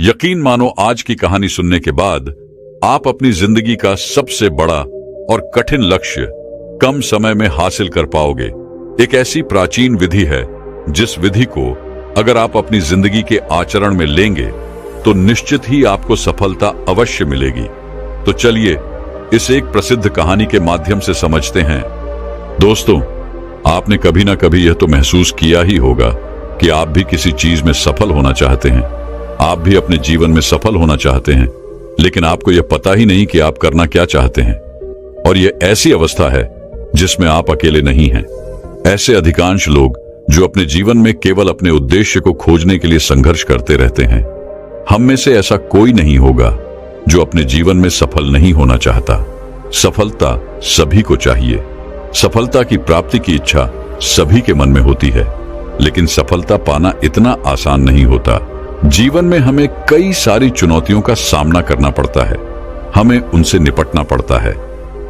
यकीन मानो आज की कहानी सुनने के बाद आप अपनी जिंदगी का सबसे बड़ा और कठिन लक्ष्य कम समय में हासिल कर पाओगे। एक ऐसी प्राचीन विधि है जिस विधि को अगर आप अपनी जिंदगी के आचरण में लेंगे तो निश्चित ही आपको सफलता अवश्य मिलेगी। तो चलिए इस एक प्रसिद्ध कहानी के माध्यम से समझते हैं। दोस्तों, आपने कभी ना कभी यह तो महसूस किया ही होगा कि आप भी किसी चीज में सफल होना चाहते हैं, आप भी अपने जीवन में सफल होना चाहते हैं, लेकिन आपको यह पता ही नहीं कि आप करना क्या चाहते हैं। और यह ऐसी अवस्था है जिसमें आप अकेले नहीं हैं। ऐसे अधिकांश लोग जो अपने जीवन में केवल अपने उद्देश्य को खोजने के लिए संघर्ष करते रहते हैं। हम में से ऐसा कोई नहीं होगा जो अपने जीवन में सफल नहीं होना चाहता। सफलता सभी को चाहिए। सफलता की प्राप्ति की इच्छा सभी के मन में होती है, लेकिन सफलता पाना इतना आसान नहीं होता। जीवन में हमें कई सारी चुनौतियों का सामना करना पड़ता है, हमें उनसे निपटना पड़ता है।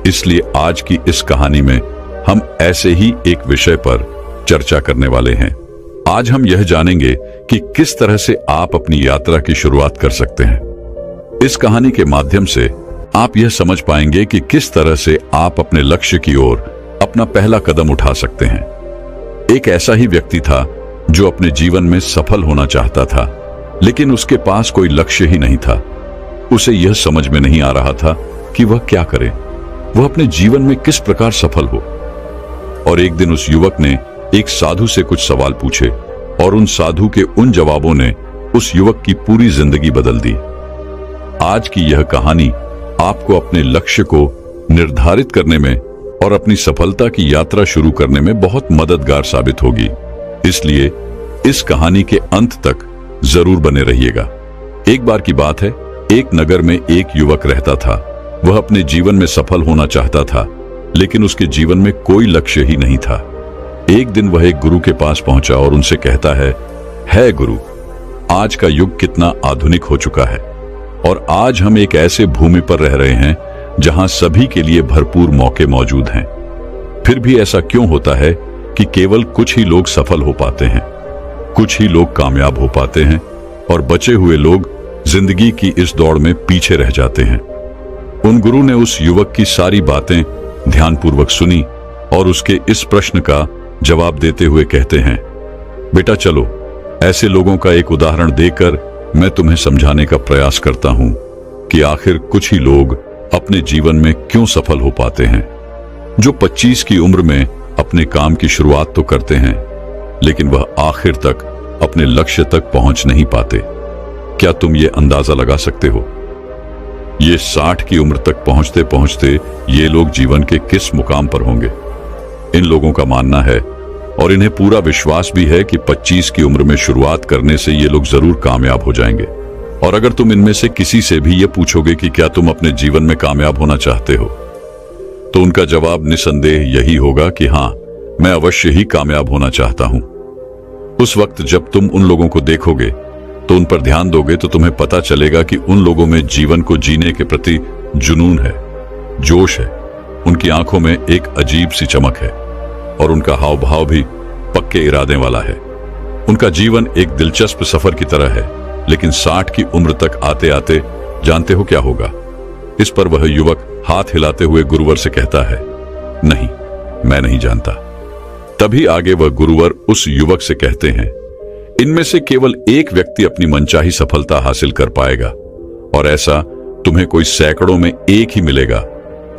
इसलिए आज की इस कहानी में हम ऐसे ही एक विषय पर चर्चा करने वाले हैं। आज हम यह जानेंगे कि किस तरह से आप अपनी यात्रा की शुरुआत कर सकते हैं। इस कहानी के माध्यम से आप यह समझ पाएंगे कि किस तरह से आप अपने लक्ष्य की ओर अपना पहला कदम उठा सकते हैं। एक ऐसा ही व्यक्ति था जो अपने जीवन में सफल होना चाहता था, लेकिन उसके पास कोई लक्ष्य ही नहीं था। उसे यह समझ में नहीं आ रहा था कि वह क्या करे, वह अपने जीवन में किस प्रकार सफल हो। और एक दिन उस युवक ने एक साधु से कुछ सवाल पूछे और उन साधु के उन जवाबों ने उस युवक की पूरी जिंदगी बदल दी। आज की यह कहानी आपको अपने लक्ष्य को निर्धारित करने में और अपनी सफलता की यात्रा शुरू करने में बहुत मददगार साबित होगी। इसलिए इस कहानी के अंत तक जरूर बने रहिएगा। एक बार की बात है, एक नगर में एक युवक रहता था। वह अपने जीवन में सफल होना चाहता था, लेकिन उसके जीवन में कोई लक्ष्य ही नहीं था। एक दिन वह एक गुरु के पास पहुंचा और उनसे कहता है गुरु, आज का युग कितना आधुनिक हो चुका है और आज हम एक ऐसे भूमि पर रह रहे हैं जहां सभी के लिए भरपूर मौके मौजूद हैं। फिर भी ऐसा क्यों होता है कि केवल कुछ ही लोग सफल हो पाते हैं, कुछ ही लोग कामयाब हो पाते हैं और बचे हुए लोग जिंदगी की इस दौड़ में पीछे रह जाते हैं। उन गुरु ने उस युवक की सारी बातें ध्यानपूर्वक सुनी और उसके इस प्रश्न का जवाब देते हुए कहते हैं, बेटा चलो, ऐसे लोगों का एक उदाहरण देकर मैं तुम्हें समझाने का प्रयास करता हूं कि आखिर कुछ ही लोग अपने जीवन में क्यों सफल हो पाते हैं। जो 25 की उम्र में अपने काम की शुरुआत तो करते हैं, लेकिन वह आखिर तक अपने लक्ष्य तक पहुंच नहीं पाते। क्या तुम ये अंदाजा लगा सकते हो? ये 60 की उम्र तक पहुंचते पहुंचते ये लोग जीवन के किस मुकाम पर होंगे? इन लोगों का मानना है और इन्हें पूरा विश्वास भी है कि 25 की उम्र में शुरुआत करने से ये लोग जरूर कामयाब हो जाएंगे। और अगर तुम इनमें से किसी से भी ये पूछोगे कि क्या तुम अपने जीवन में कामयाब होना चाहते हो, तो उनका जवाब निसंदेह यही होगा कि हां, मैं अवश्य ही कामयाब होना चाहता हूं। उस वक्त जब तुम उन लोगों को देखोगे तो उन पर ध्यान दोगे तो तुम्हें पता चलेगा कि उन लोगों में जीवन को जीने के प्रति जुनून है, जोश है। उनकी आंखों में एक अजीब सी चमक है और उनका हाव भाव भी पक्के इरादे वाला है। उनका जीवन एक दिलचस्प सफर की तरह है, लेकिन 60 की उम्र तक आते आते जानते हो क्या होगा? इस पर वह युवक हाथ हिलाते हुए गुरुवर से कहता है, नहीं, मैं नहीं जानता। तभी आगे वह गुरुवर उस युवक से कहते हैं, इनमें से केवल एक व्यक्ति अपनी मनचाही सफलता हासिल कर पाएगा और ऐसा तुम्हें कोई सैकड़ों में एक ही मिलेगा।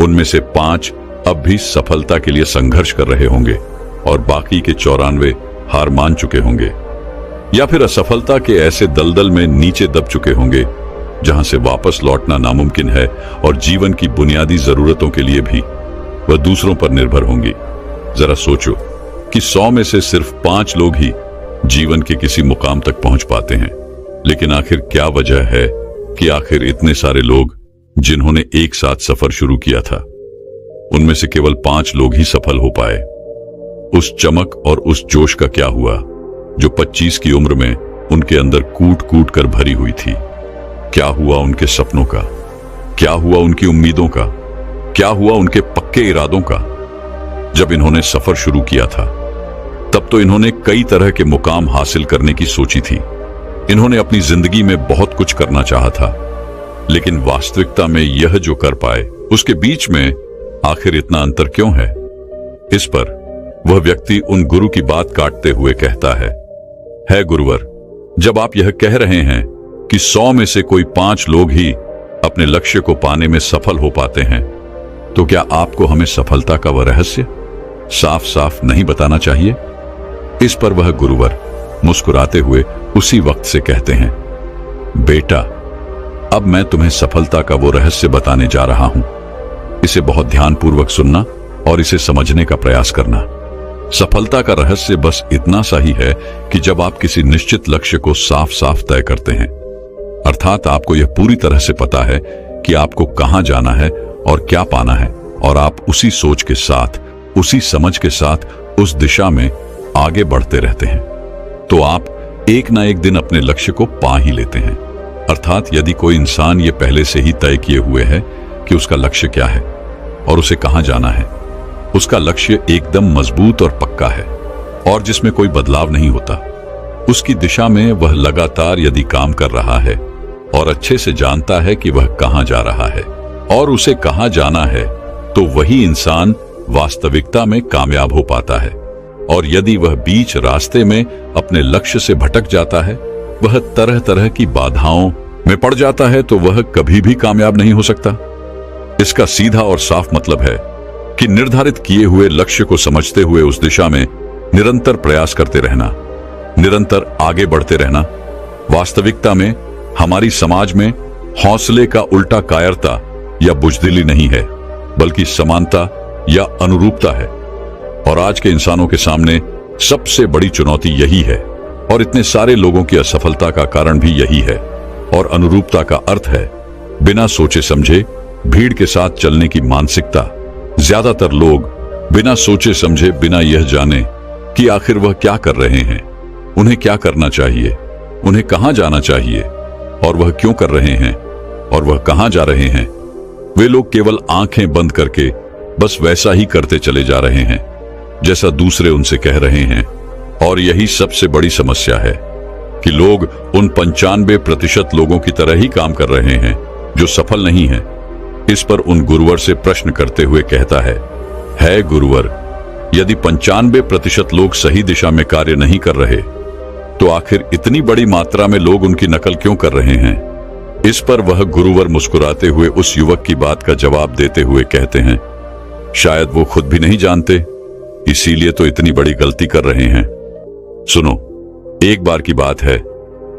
उनमें से 5 अब भी सफलता के लिए संघर्ष कर रहे होंगे और बाकी के 94 हार मान चुके होंगे या फिर असफलता के ऐसे दलदल में नीचे दब चुके होंगे जहां से वापस लौटना नामुमकिन है और जीवन की बुनियादी जरूरतों के लिए भी वह दूसरों पर निर्भर होंगी। जरा सोचो कि 100 में से सिर्फ 5 लोग ही जीवन के किसी मुकाम तक पहुंच पाते हैं। लेकिन आखिर क्या वजह है कि आखिर इतने सारे लोग जिन्होंने एक साथ सफर शुरू किया था, उनमें से केवल 5 लोग ही सफल हो पाए? उस चमक और उस जोश का क्या हुआ जो 25 की उम्र में उनके अंदर कूट कूट कर भरी हुई थी? क्या हुआ उनके सपनों का? क्या हुआ उनकी उम्मीदों का? क्या हुआ उनके पक्के इरादों का? जब इन्होंने सफर शुरू किया था तब तो इन्होंने कई तरह के मुकाम हासिल करने की सोची थी, इन्होंने अपनी जिंदगी में बहुत कुछ करना चाहा था, लेकिन वास्तविकता में यह जो कर पाए उसके बीच में आखिर इतना अंतर क्यों है? इस पर वह व्यक्ति उन गुरु की बात काटते हुए कहता है गुरुवर, जब आप यह कह रहे हैं कि 100 में से कोई 5 लोग ही अपने लक्ष्य को पाने में सफल हो पाते हैं, तो क्या आपको हमें सफलता का वह रहस्य साफ साफ नहीं बताना चाहिए? इस पर वह गुरुवर मुस्कुराते हुए उसी वक्त से कहते हैं, बेटा, अब मैं तुम्हें सफलता का वो रहस्य बताने जा रहा हूं। इसे बहुत ध्यानपूर्वक सुनना और इसे समझने का प्रयास करना। सफलता का रहस्य बस इतना सा ही है कि जब आप किसी निश्चित लक्ष्य को साफ साफ तय करते हैं, अर्थात आपको यह पूरी तरह से पता है कि आपको कहां जाना है और क्या पाना है, और आप उसी सोच के साथ, उसी समझ के साथ उस दिशा में आगे बढ़ते रहते हैं, तो आप एक ना एक दिन अपने लक्ष्य को पा ही लेते हैं। अर्थात यदि कोई इंसान ये पहले से ही तय किए हुए है कि उसका लक्ष्य क्या है और उसे कहां जाना है, उसका लक्ष्य एकदम मजबूत और पक्का है और जिसमें कोई बदलाव नहीं होता, उसकी दिशा में वह लगातार यदि काम कर रहा है और अच्छे से जानता है कि वह कहां जा रहा है और उसे कहां जाना है, तो वही इंसान वास्तविकता में कामयाब हो पाता है। और यदि वह बीच रास्ते में अपने लक्ष्य से भटक जाता है, वह तरह तरह की बाधाओं में पड़ जाता है, तो वह कभी भी कामयाब नहीं हो सकता। इसका सीधा और साफ मतलब है कि निर्धारित किए हुए लक्ष्य को समझते हुए उस दिशा में निरंतर प्रयास करते रहना, निरंतर आगे बढ़ते रहना। वास्तविकता में हमारी समाज में हौसले का उल्टा कायरता या बुजदिली नहीं है, बल्कि समानता या अनुरूपता है। और आज के इंसानों के सामने सबसे बड़ी चुनौती यही है, और इतने सारे लोगों की असफलता का कारण भी यही है। और अनुरूपता का अर्थ है बिना सोचे समझे भीड़ के साथ चलने की मानसिकता। ज्यादातर लोग बिना सोचे समझे, बिना यह जाने कि आखिर वह क्या कर रहे हैं, उन्हें क्या करना चाहिए, उन्हें कहां जाना चाहिए और वह क्यों कर रहे हैं और वह कहां जा रहे हैं, वे लोग केवल आंखें बंद करके बस वैसा ही करते चले जा रहे हैं जैसा दूसरे उनसे कह रहे हैं। और यही सबसे बड़ी समस्या है कि लोग उन 95% लोगों की तरह ही काम कर रहे हैं जो सफल नहीं हैं। इस पर उन गुरुवर से प्रश्न करते हुए कहता है गुरुवर, यदि 95% लोग सही दिशा में कार्य नहीं कर रहे, तो आखिर इतनी बड़ी मात्रा में लोग उनकी नकल क्यों कर रहे हैं? इस पर वह गुरुवर मुस्कुराते हुए उस युवक की बात का जवाब देते हुए कहते हैं, शायद वो खुद भी नहीं जानते, इसीलिए तो इतनी बड़ी गलती कर रहे हैं। सुनो, एक बार की बात है,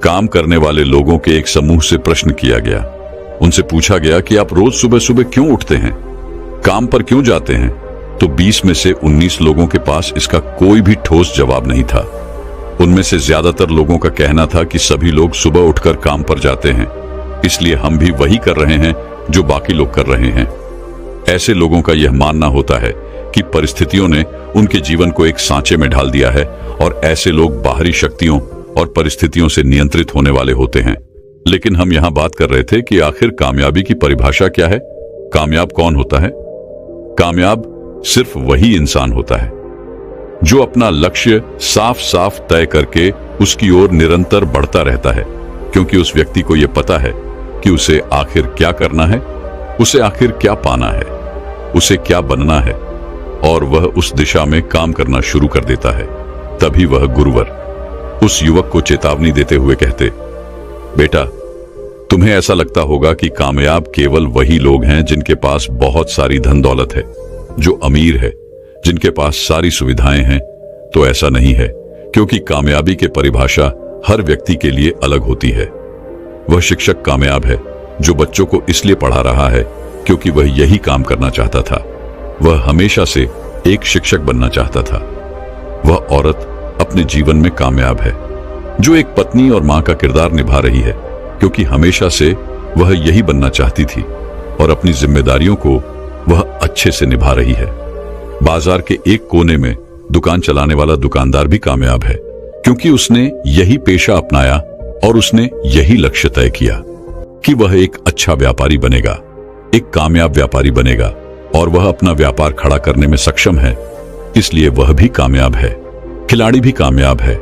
काम करने वाले लोगों के एक समूह से प्रश्न किया गया। उनसे पूछा गया कि आप रोज सुबह सुबह क्यों उठते हैं, काम पर क्यों जाते हैं? तो 20 में से 19 लोगों के पास इसका कोई भी ठोस जवाब नहीं था। उनमें से ज्यादातर लोगों का कहना था कि सभी लोग सुबह उठकर काम पर जाते हैं, इसलिए हम भी वही कर रहे हैं जो बाकी लोग कर रहे हैं। ऐसे लोगों का यह मानना होता है कि परिस्थितियों ने उनके जीवन को एक सांचे में ढाल दिया है और ऐसे लोग बाहरी शक्तियों और परिस्थितियों से नियंत्रित होने वाले होते हैं। लेकिन हम यहां बात कर रहे थे कि आखिर कामयाबी की परिभाषा क्या है? कामयाब कौन होता है? कामयाब सिर्फ वही इंसान होता है जो अपना लक्ष्य साफ साफ तय करके उसकी ओर निरंतर बढ़ता रहता है, क्योंकि उस व्यक्ति को यह पता है कि उसे आखिर क्या करना है, उसे आखिर क्या पाना है, उसे क्या बनना है, और वह उस दिशा में काम करना शुरू कर देता है। तभी वह गुरुवर उस युवक को चेतावनी देते हुए कहते, बेटा, तुम्हें ऐसा लगता होगा कि कामयाब केवल वही लोग हैं जिनके पास बहुत सारी धन दौलत है, जो अमीर है, जिनके पास सारी सुविधाएं हैं। तो ऐसा नहीं है, क्योंकि कामयाबी की परिभाषा हर व्यक्ति के लिए अलग होती है। वह शिक्षक कामयाब है जो बच्चों को इसलिए पढ़ा रहा है क्योंकि वह यही काम करना चाहता था। वह हमेशा से एक शिक्षक बनना चाहता था। वह औरत अपने जीवन में कामयाब है जो एक पत्नी और मां का किरदार निभा रही है, क्योंकि हमेशा से वह यही बनना चाहती थी और अपनी जिम्मेदारियों को वह अच्छे से निभा रही है। बाजार के एक कोने में दुकान चलाने वाला दुकानदार भी कामयाब है, क्योंकि उसने यही पेशा अपनाया और उसने यही लक्ष्य तय किया कि वह एक अच्छा व्यापारी बनेगा, एक कामयाब व्यापारी बनेगा, और वह अपना व्यापार खड़ा करने में सक्षम है, इसलिए वह भी कामयाब है। खिलाड़ी भी कामयाब है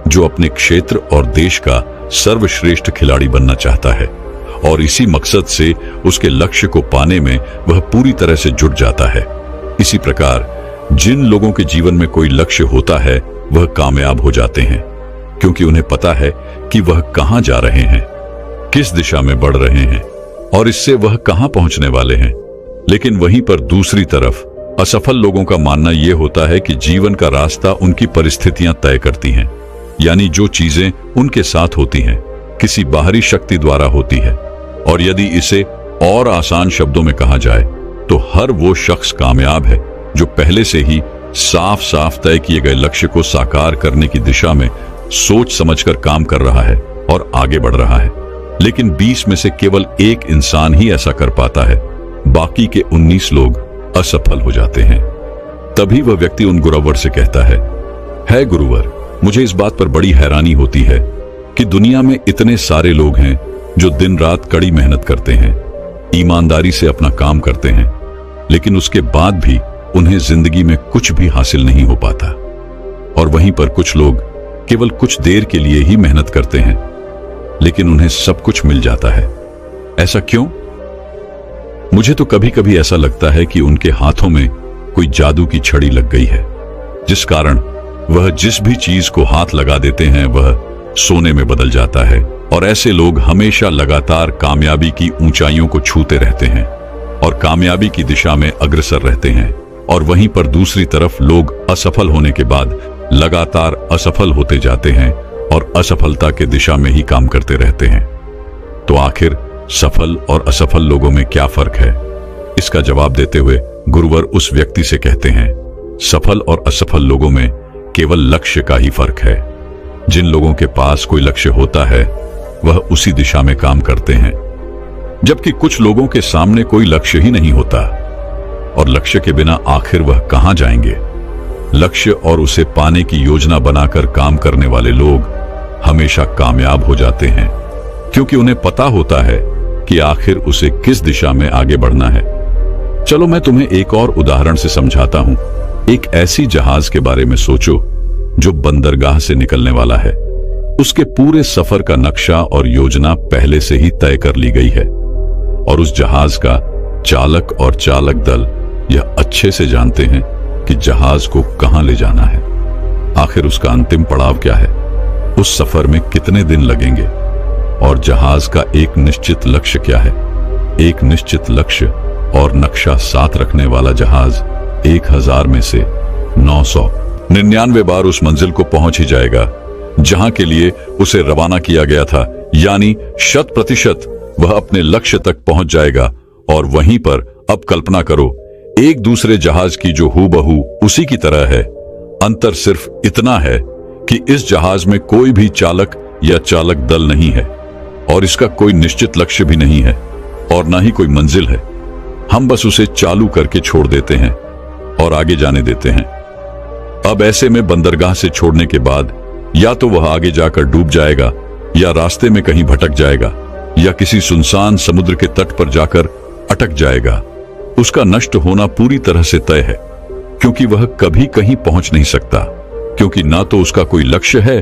जो अपने क्षेत्र और देश का सर्वश्रेष्ठ खिलाड़ी बनना चाहता है और इसी मकसद से उसके लक्ष्य को पाने में वह पूरी तरह से जुट जाता है। इसी प्रकार जिन लोगों के जीवन में कोई लक्ष्य होता है वह कामयाब हो जाते हैं, क्योंकि उन्हें पता है कि वह कहां जा रहे हैं, किस दिशा में बढ़ रहे हैं और इससे वह कहां पहुंचने वाले हैं। लेकिन वहीं पर दूसरी तरफ असफल लोगों का मानना यह होता है कि जीवन का रास्ता उनकी परिस्थितियां तय करती हैं, यानी जो चीजें उनके साथ होती हैं किसी बाहरी शक्ति द्वारा होती है। और यदि इसे और आसान शब्दों में कहा जाए तो हर वो शख्स कामयाब है जो पहले से ही साफ साफ तय किए गए लक्ष्य को साकार करने की दिशा में सोच समझकर काम कर रहा है और आगे बढ़ रहा है। लेकिन 20 में से केवल एक इंसान ही ऐसा कर पाता है, बाकी के 19 लोग असफल हो जाते हैं। तभी वह व्यक्ति उन गुरुवर से कहता है गुरुवर, मुझे इस बात पर बड़ी हैरानी होती है कि दुनिया में इतने सारे लोग हैं जो दिन रात कड़ी मेहनत करते हैं, ईमानदारी से अपना काम करते हैं, लेकिन उसके बाद भी उन्हें जिंदगी में कुछ भी हासिल नहीं हो पाता। और वहीं पर कुछ लोग केवल कुछ देर के लिए ही मेहनत करते हैं, लेकिन उन्हें सब कुछ मिल जाता है। ऐसा क्यों? मुझे तो कभी कभी ऐसा लगता है कि उनके हाथों में कोई जादू की छड़ी लग गई है, जिस कारण वह जिस भी चीज को हाथ लगा देते हैं वह सोने में बदल जाता है। और ऐसे लोग हमेशा लगातार कामयाबी की ऊंचाइयों को छूते रहते हैं और कामयाबी की दिशा में अग्रसर रहते हैं। और वहीं पर दूसरी तरफ लोग असफल होने के बाद लगातार असफल होते जाते हैं और असफलता के दिशा में ही काम करते रहते हैं। तो आखिर सफल और असफल लोगों में क्या फर्क है? इसका जवाब देते हुए गुरुवर उस व्यक्ति से कहते हैं, सफल और असफल लोगों में केवल लक्ष्य का ही फर्क है। जिन लोगों के पास कोई लक्ष्य होता है वह उसी दिशा में काम करते हैं, जबकि कुछ लोगों के सामने कोई लक्ष्य ही नहीं होता और लक्ष्य के बिना आखिर वह कहां जाएंगे। लक्ष्य और उसे पाने की योजना बनाकर काम करने वाले लोग हमेशा कामयाब हो जाते हैं, क्योंकि उन्हें पता होता है कि आखिर उसे किस दिशा में आगे बढ़ना है। चलो मैं तुम्हें एक और उदाहरण से समझाता हूं। एक ऐसी जहाज के बारे में सोचो जो बंदरगाह से निकलने वाला है। उसके पूरे सफर का नक्शा और योजना पहले से ही तय कर ली गई है और उस जहाज का चालक और चालक दल यह अच्छे से जानते हैं कि जहाज को कहां ले जाना है, आखिर उसका अंतिम पड़ाव क्या है, उस सफर में कितने दिन लगेंगे और जहाज का एक निश्चित लक्ष्य क्या है। एक निश्चित लक्ष्य और नक्शा साथ रखने वाला जहाज 1000 में से 999 बार उस मंजिल को पहुंच ही जाएगा जहां के लिए उसे रवाना किया गया था, यानी 100% वह अपने लक्ष्य तक पहुंच जाएगा। और वहीं पर अब कल्पना करो एक दूसरे जहाज की जो हूबहू उसी की तरह है। अंतर सिर्फ इतना है कि इस जहाज में कोई भी चालक या चालक दल नहीं है और इसका कोई निश्चित लक्ष्य भी नहीं है और ना ही कोई मंजिल है। हम बस उसे चालू करके छोड़ देते हैं और आगे जाने देते हैं। अब ऐसे में बंदरगाह से छोड़ने के बाद या तो वह आगे जाकर डूब जाएगा या रास्ते में कहीं भटक जाएगा या किसी सुनसान समुद्र के तट पर जाकर अटक जाएगा। उसका नष्ट होना पूरी तरह से तय है, क्योंकि वह कभी कहीं पहुंच नहीं सकता, क्योंकि ना तो उसका कोई लक्ष्य है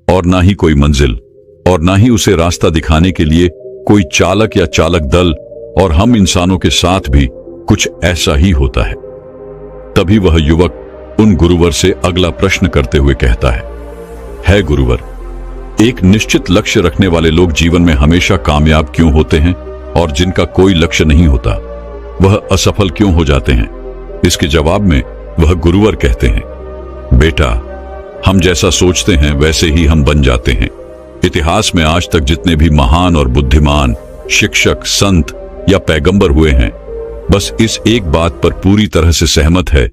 और ना ही कोई मंजिल और ना ही उसे रास्ता दिखाने के लिए कोई चालक या चालक दल। और हम इंसानों के साथ भी कुछ ऐसा ही होता है। तभी वह युवक उन गुरुवर से अगला प्रश्न करते हुए कहता है गुरुवर, एक निश्चित लक्ष्य रखने वाले लोग जीवन में हमेशा कामयाब क्यों होते हैं और जिनका कोई लक्ष्य नहीं होता वह असफल क्यों हो जाते हैं? इसके जवाब में वह गुरुवर कहते हैं, बेटा, हम जैसा सोचते हैं वैसे ही हम बन जाते हैं। इतिहास में आज तक जितने भी महान और बुद्धिमान शिक्षक, संत या पैगंबर हुए हैं, बस इस एक बात पर पूरी तरह से सहमत है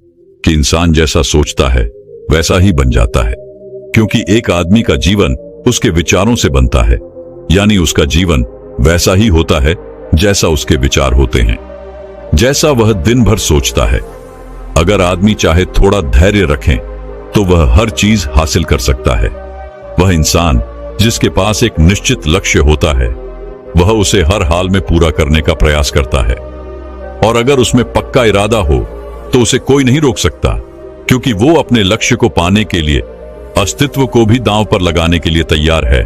कि इंसान जैसा सोचता है वैसा ही बन जाता है, क्योंकि एक आदमी का जीवन उसके विचारों से बनता है, यानी उसका जीवन वैसा ही होता है जैसा उसके विचार होते हैं, जैसा वह दिन भर सोचता है। अगर आदमी चाहे थोड़ा धैर्य रखें तो वह हर चीज हासिल कर सकता है। वह इंसान जिसके पास एक निश्चित लक्ष्य होता है वह उसे हर हाल में पूरा करने का प्रयास करता है, और अगर उसमें पक्का इरादा हो तो उसे कोई नहीं रोक सकता, क्योंकि वो अपने लक्ष्य को पाने के लिए अस्तित्व को भी दांव पर लगाने के लिए तैयार है।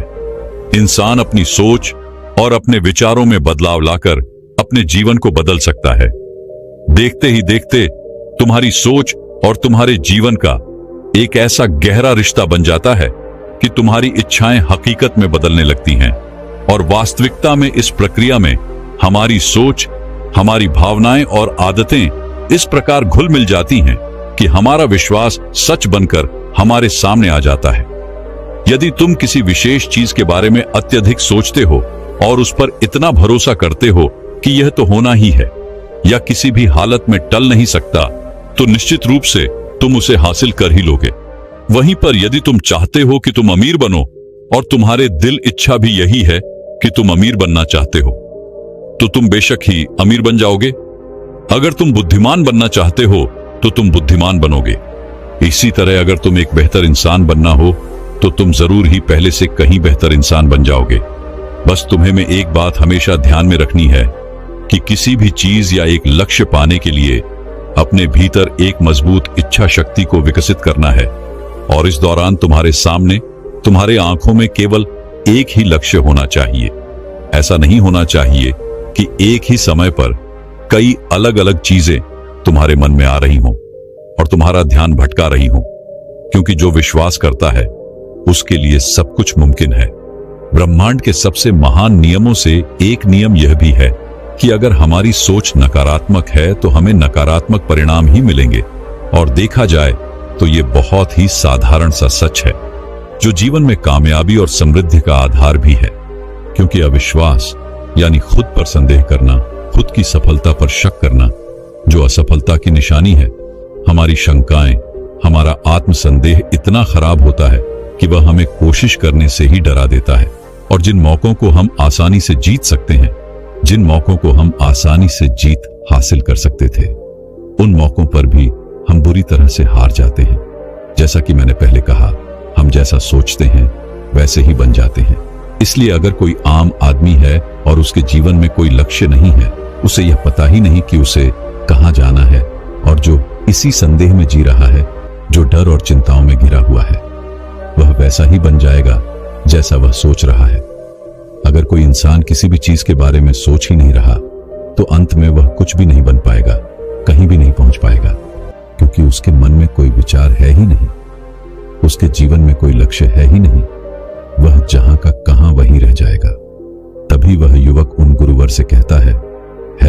इंसान अपनी सोच और अपने विचारों में बदलाव लाकर अपने जीवन को बदल सकता है। देखते ही देखते तुम्हारी सोच और तुम्हारे जीवन का एक ऐसा गहरा रिश्ता बन जाता है कि तुम्हारी इच्छाएं हकीकत में बदलने लगती हैं। और वास्तविकता में इस प्रक्रिया में हमारी सोच, हमारी भावनाएं और आदतें इस प्रकार घुल मिल जाती हैं कि हमारा विश्वास सच बनकर हमारे सामने आ जाता है। यदि तुम किसी विशेष चीज के बारे में अत्यधिक सोचते हो और उस पर इतना भरोसा करते हो कि यह तो होना ही है या किसी भी हालत में टल नहीं सकता, तो निश्चित रूप से तुम उसे हासिल कर ही लोगे। वहीं पर यदि तुम चाहते हो कि तुम अमीर बनो और तुम्हारे दिल इच्छा भी यही है कि तुम अमीर बनना चाहते हो, तो तुम बेशक ही अमीर बन जाओगे। अगर तुम बुद्धिमान बनना चाहते हो तो तुम बुद्धिमान बनोगे। इसी तरह अगर तुम एक बेहतर इंसान बनना हो तो तुम जरूर ही पहले से कहीं बेहतर इंसान बन जाओगे। बस तुम्हें में एक बात हमेशा ध्यान में रखनी है कि किसी भी चीज या एक लक्ष्य पाने के लिए अपने भीतर एक मजबूत इच्छा शक्ति को विकसित करना है। और इस दौरान तुम्हारे सामने, तुम्हारे आंखों में केवल एक ही लक्ष्य होना चाहिए। ऐसा नहीं होना चाहिए कि एक ही समय पर कई अलग अलग चीजें तुम्हारे मन में आ रही हों और तुम्हारा ध्यान भटका रही हों, क्योंकि जो विश्वास करता है उसके लिए सब कुछ मुमकिन है। ब्रह्मांड के सबसे महान नियमों से एक नियम यह भी है कि अगर हमारी सोच नकारात्मक है तो हमें नकारात्मक परिणाम ही मिलेंगे। और देखा जाए तो यह बहुत ही साधारण सा सच है जो जीवन में कामयाबी और समृद्धि का आधार भी है। क्योंकि अविश्वास यानी खुद पर संदेह करना, खुद की सफलता पर शक करना, जो असफलता की निशानी है, हमारी शंकाएं, हमारा आत्मसंदेह इतना खराब होता है कि वह हमें कोशिश करने से ही डरा देता है। और जिन मौकों को हम आसानी से जीत सकते हैं, जिन मौकों को हम आसानी से जीत हासिल कर सकते थे, उन मौकों पर भी हम बुरी तरह से हार जाते हैं। जैसा कि मैंने पहले कहा, हम जैसा सोचते हैं वैसे ही बन जाते हैं। इसलिए अगर कोई आम आदमी है और उसके जीवन में कोई लक्ष्य नहीं है, उसे यह पता ही नहीं कि उसे कहां जाना है, और जो इसी संदेह में जी रहा है, जो डर और चिंताओं में घिरा हुआ है, वह वैसा ही बन जाएगा जैसा वह सोच रहा है। अगर कोई इंसान किसी भी चीज के बारे में सोच ही नहीं रहा तो अंत में वह कुछ भी नहीं बन पाएगा, कहीं भी नहीं पहुंच पाएगा, क्योंकि उसके मन में कोई विचार है ही नहीं, उसके जीवन में कोई लक्ष्य है ही नहीं। वह जहां का कहां वहीं रह जाएगा। तभी वह युवक उन गुरुवर से कहता है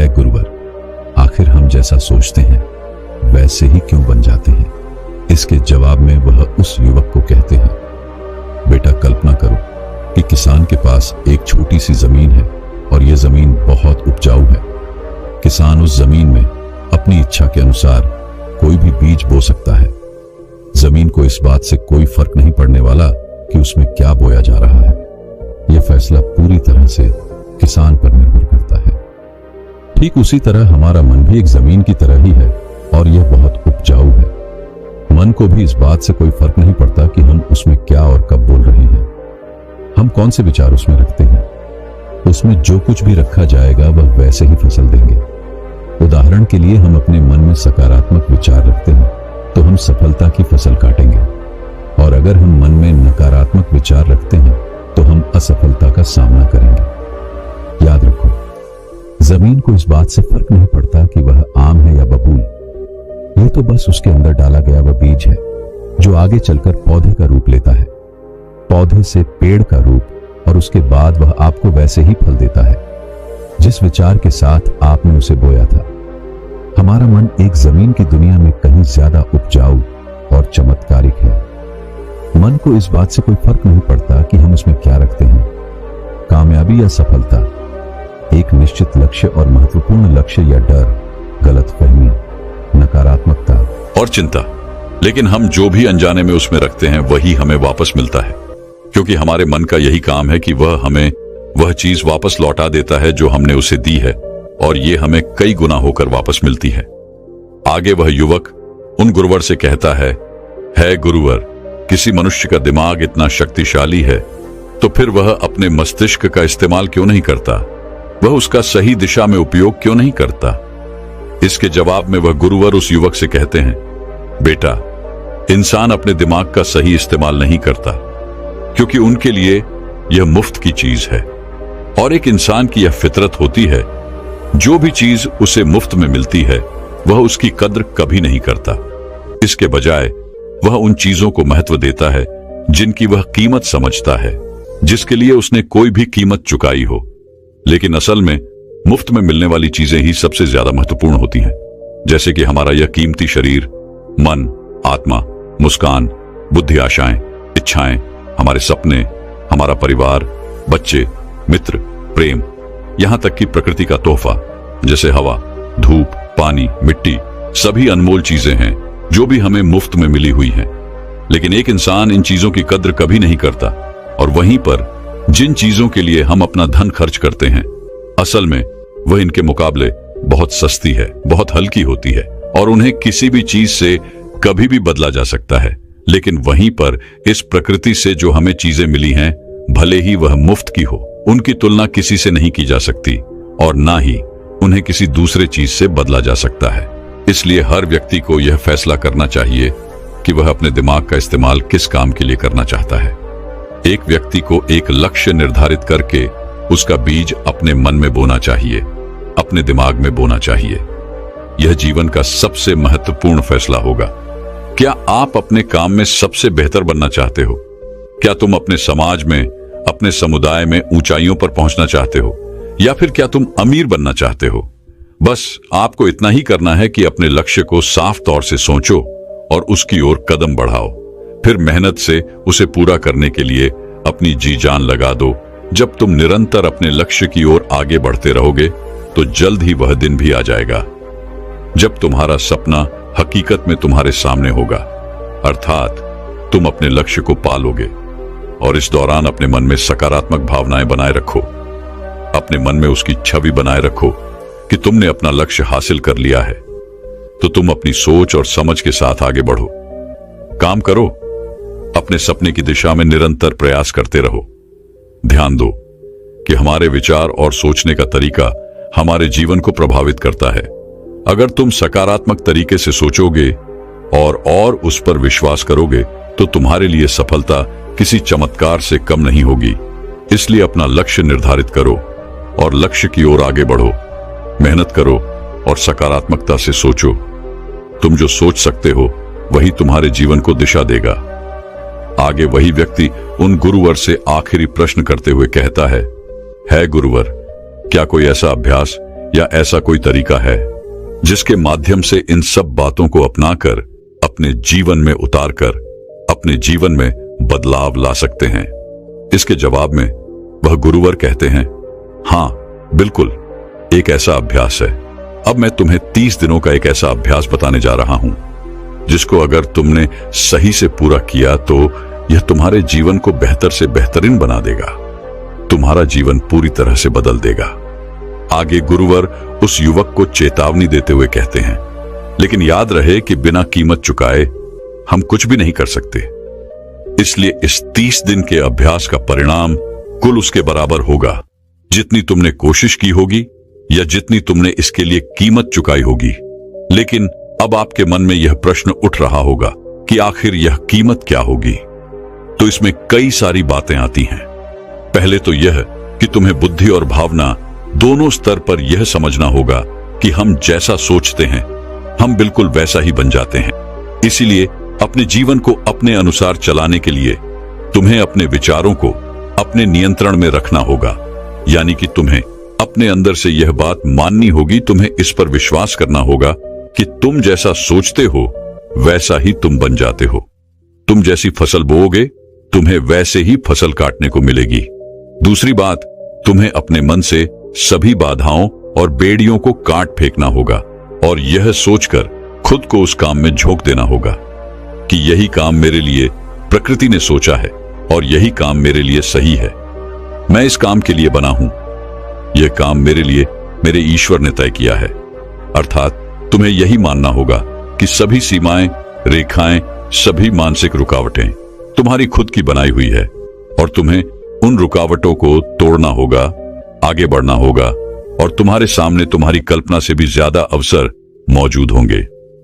गुरुवर, आखिर हम जैसा सोचते हैं वैसे ही क्यों बन जाते हैं? इसके जवाब में वह उस युवक को कहते हैं, बेटा कल्पना करो कि किसान के पास एक छोटी सी जमीन है और यह जमीन बहुत उपजाऊ है। किसान उस जमीन में अपनी इच्छा के अनुसार कोई भी बीज बो सकता है। जमीन को इस बात से कोई फर्क नहीं पड़ने वाला कि उसमें क्या बोया जा रहा है। यह फैसला पूरी तरह से किसान पर निर्भर करता है। ठीक उसी तरह हमारा मन भी एक जमीन की तरह ही है और यह बहुत उपजाऊ है। मन को भी इस बात से कोई फर्क नहीं पड़ता कि हम उसमें क्या और कब बोल रहे हैं, हम कौन से विचार उसमें रखते हैं। उसमें जो कुछ भी रखा जाएगा वह वैसे ही फसल देंगे। उदाहरण के लिए हम अपने मन में सकारात्मक विचार रखते हैं तो हम सफलता की फसल काटेंगे, और अगर हम मन में नकारात्मक विचार रखते हैं तो हम असफलता का सामना करेंगे। याद रखो, जमीन को इस बात से फर्क नहीं पड़ता कि वह आम है या बबूल। यह तो बस उसके अंदर डाला गया वह बीज है जो आगे चलकर पौधे का रूप लेता है, पौधे से पेड़ का रूप, और उसके बाद वह आपको वैसे ही फल देता है जिस विचार के साथ आपने उसे बोया था। हमारा मन एक जमीन की दुनिया में कहीं ज्यादा उपजाऊ और चमत्कारिक है। मन को इस बात से कोई फर्क नहीं पड़ता कि हम उसमें क्या रखते हैं, कामयाबी या सफलता, एक निश्चित लक्ष्य और महत्वपूर्ण लक्ष्य या डर, गलतफहमी, नकारात्मकता और चिंता। लेकिन हम जो भी अनजाने में उसमें रखते हैं वही हमें वापस मिलता है, क्योंकि हमारे मन का यही काम है कि वह हमें वह चीज वापस लौटा देता है जो हमने उसे दी है, और ये हमें कई गुना होकर वापस मिलती है। आगे वह युवक उन गुरुवर से कहता है गुरुवर, किसी मनुष्य का दिमाग इतना शक्तिशाली है तो फिर वह अपने मस्तिष्क का इस्तेमाल क्यों नहीं करता? वह उसका सही दिशा में उपयोग क्यों नहीं करता? इसके जवाब में वह गुरुवर उस युवक से कहते हैं, बेटा, इंसान अपने दिमाग का सही इस्तेमाल नहीं करता, क्योंकि उनके लिए यह मुफ्त की चीज है और एक इंसान की यह फितरत होती है, जो भी चीज उसे मुफ्त में मिलती है वह उसकी कद्र कभी नहीं करता। इसके बजाय वह उन चीजों को महत्व देता है जिनकी वह कीमत समझता है, जिसके लिए उसने कोई भी कीमत चुकाई हो। लेकिन असल में मुफ्त में मिलने वाली चीजें ही सबसे ज्यादा महत्वपूर्ण होती हैं, जैसे कि हमारा यह कीमती शरीर, मन, आत्मा, मुस्कान, बुद्धि, आशाएं, इच्छाएं, हमारे सपने, हमारा परिवार, बच्चे, मित्र, प्रेम, यहां तक कि प्रकृति का तोहफा जैसे हवा, धूप, पानी, मिट्टी, सभी अनमोल चीजें हैं जो भी हमें मुफ्त में मिली हुई हैं। लेकिन एक इंसान इन चीजों की कद्र कभी नहीं करता, और वहीं पर जिन चीजों के लिए हम अपना धन खर्च करते हैं, असल में वह इनके मुकाबले बहुत सस्ती है, बहुत हल्की होती है और उन्हें किसी भी चीज से कभी भी बदला जा सकता है। लेकिन वहीं पर इस प्रकृति से जो हमें चीजें मिली हैं, भले ही वह मुफ्त की हो, उनकी तुलना किसी से नहीं की जा सकती और ना ही उन्हें किसी दूसरे चीज से बदला जा सकता है। इसलिए हर व्यक्ति को यह फैसला करना चाहिए कि वह अपने दिमाग का इस्तेमाल किस काम के लिए करना चाहता है। एक व्यक्ति को एक लक्ष्य निर्धारित करके उसका बीज अपने मन में बोना चाहिए, अपने दिमाग में बोना चाहिए। यह जीवन का सबसे महत्वपूर्ण फैसला होगा। क्या आप अपने काम में सबसे बेहतर बनना चाहते हो? क्या तुम अपने समाज में, अपने समुदाय में ऊंचाइयों पर पहुंचना चाहते हो, या फिर क्या तुम अमीर बनना चाहते हो? बस आपको इतना ही करना है कि अपने लक्ष्य को साफ तौर से सोचो और उसकी ओर कदम बढ़ाओ। फिर मेहनत से उसे पूरा करने के लिए अपनी जी जान लगा दो। जब तुम निरंतर अपने लक्ष्य की ओर आगे बढ़ते रहोगे तो जल्द ही वह दिन भी आ जाएगा जब तुम्हारा सपना हकीकत में तुम्हारे सामने होगा, अर्थात तुम अपने लक्ष्य को पालोगे। और इस दौरान अपने मन में सकारात्मक भावनाएं बनाए रखो। अपने मन में उसकी छवि बनाए रखो कि तुमने अपना लक्ष्य हासिल कर लिया है। तो तुम अपनी सोच और समझ के साथ आगे बढ़ो, काम करो, अपने सपने की दिशा में निरंतर प्रयास करते रहो। ध्यान दो कि हमारे विचार और सोचने का तरीका हमारे जीवन को प्रभावित करता है। अगर तुम सकारात्मक तरीके से सोचोगे और उस पर विश्वास करोगे तो तुम्हारे लिए सफलता किसी चमत्कार से कम नहीं होगी। इसलिए अपना लक्ष्य निर्धारित करो और लक्ष्य की ओर आगे बढ़ो, मेहनत करो और सकारात्मकता से सोचो। तुम जो सोच सकते हो वही तुम्हारे जीवन को दिशा देगा। आगे वही व्यक्ति उन गुरुवर से आखिरी प्रश्न करते हुए कहता है गुरुवर, क्या कोई ऐसा अभ्यास या ऐसा कोई तरीका है जिसके माध्यम से इन सब बातों को अपनाकर अपने जीवन में उतारकर अपने जीवन में बदलाव ला सकते हैं? इसके जवाब में वह गुरुवर कहते हैं, हाँ बिल्कुल, एक ऐसा अभ्यास है। अब मैं तुम्हें 30 दिनों का एक ऐसा अभ्यास बताने जा रहा हूं जिसको अगर तुमने सही से पूरा किया तो यह तुम्हारे जीवन को बेहतर से बेहतरीन बना देगा, तुम्हारा जीवन पूरी तरह से बदल देगा। आगे गुरुवर उस युवक को चेतावनी देते हुए कहते हैं, लेकिन याद रहे कि बिना कीमत चुकाए हम कुछ भी नहीं कर सकते। इसलिए इस 30 दिन के अभ्यास का परिणाम कुल उसके बराबर होगा जितनी तुमने कोशिश की होगी या जितनी तुमने इसके लिए कीमत चुकाई होगी। लेकिन अब आपके मन में यह प्रश्न उठ रहा होगा कि आखिर यह कीमत क्या होगी? तो इसमें कई सारी बातें आती हैं। पहले तो यह कि तुम्हें बुद्धि और भावना दोनों स्तर पर यह समझना होगा कि हम जैसा सोचते हैं हम बिल्कुल वैसा ही बन जाते हैं। इसीलिए अपने जीवन को अपने अनुसार चलाने के लिए तुम्हें अपने विचारों को अपने नियंत्रण में रखना होगा। यानी कि तुम्हें अपने अंदर से यह बात माननी होगी, तुम्हें इस पर विश्वास करना होगा कि तुम जैसा सोचते हो वैसा ही तुम बन जाते हो। तुम जैसी फसल बोओगे तुम्हें वैसे ही फसल काटने को मिलेगी। दूसरी बात, तुम्हें अपने मन से सभी बाधाओं और बेड़ियों को काट फेंकना होगा और यह सोचकर खुद को उस काम में झोंक देना होगा कि यही काम मेरे लिए प्रकृति ने सोचा है और यही काम मेरे लिए सही है। मैं इस काम के लिए बना हूं, यह काम मेरे लिए मेरे ईश्वर ने तय किया है। अर्थात तुम्हें यही मानना होगा कि सभी सीमाएं, रेखाएं, सभी मानसिक रुकावटें तुम्हारी खुद की बनाई हुई है और तुम्हें उन रुकावटों को तोड़ना होगा, आगे बढ़ना होगा और तुम्हारे सामने तुम्हारी कल्पना से भी ज्यादा अवसर मौजूद होंगे।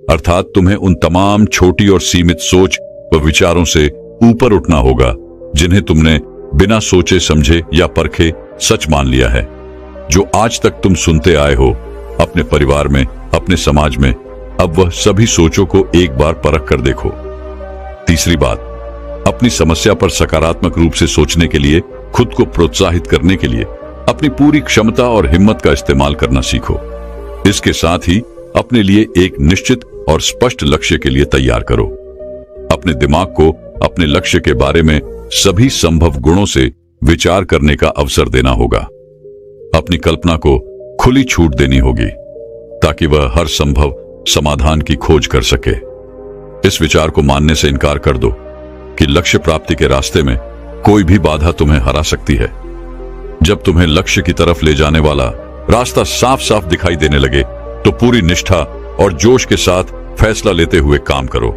अर्थात तुम्हें उन तमाम छोटी और सीमित सोच व विचारों से ऊपर उठना होगा जिन्हें तुमने बिना सोचे समझे या परखे सच मान लिया है। जो आज तक तुम सुनते आए हो अपने परिवार में, अपने समाज में, अब वह सभी सोचों को एक बार परख कर देखो। तीसरी बात, अपनी समस्या पर सकारात्मक रूप से सोचने के लिए, खुद को प्रोत्साहित करने के लिए अपनी पूरी क्षमता और हिम्मत का इस्तेमाल करना सीखो। इसके साथ ही अपने लिए एक निश्चित और स्पष्ट लक्ष्य के लिए तैयार करो। अपने दिमाग को अपने लक्ष्य के बारे में सभी संभव गुणों से विचार करने का अवसर देना होगा। अपनी कल्पना को खुली छूट देनी होगी ताकि वह हर संभव समाधान की खोज कर सके। इस विचार को मानने से इनकार कर दो कि लक्ष्य प्राप्ति के रास्ते में कोई भी बाधा तुम्हें हरा सकती है। जब तुम्हें लक्ष्य की तरफ ले जाने वाला रास्ता साफ साफ दिखाई देने लगे तो पूरी निष्ठा और जोश के साथ फैसला लेते हुए काम करो।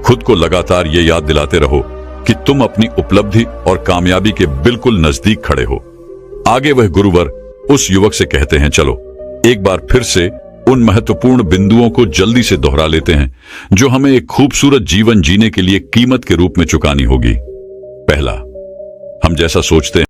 खुद को लगातार ये याद दिलाते रहो कि तुम अपनी उपलब्धि और कामयाबी के बिल्कुल नजदीक खड़े हो। आगे वह गुरुवर उस युवक से कहते हैं, चलो एक बार फिर से उन महत्वपूर्ण बिंदुओं को जल्दी से दोहरा लेते हैं जो हमें एक खूबसूरत जीवन जीने के लिए कीमत के रूप में चुकानी होगी। पहला, हम जैसा सोचते हैं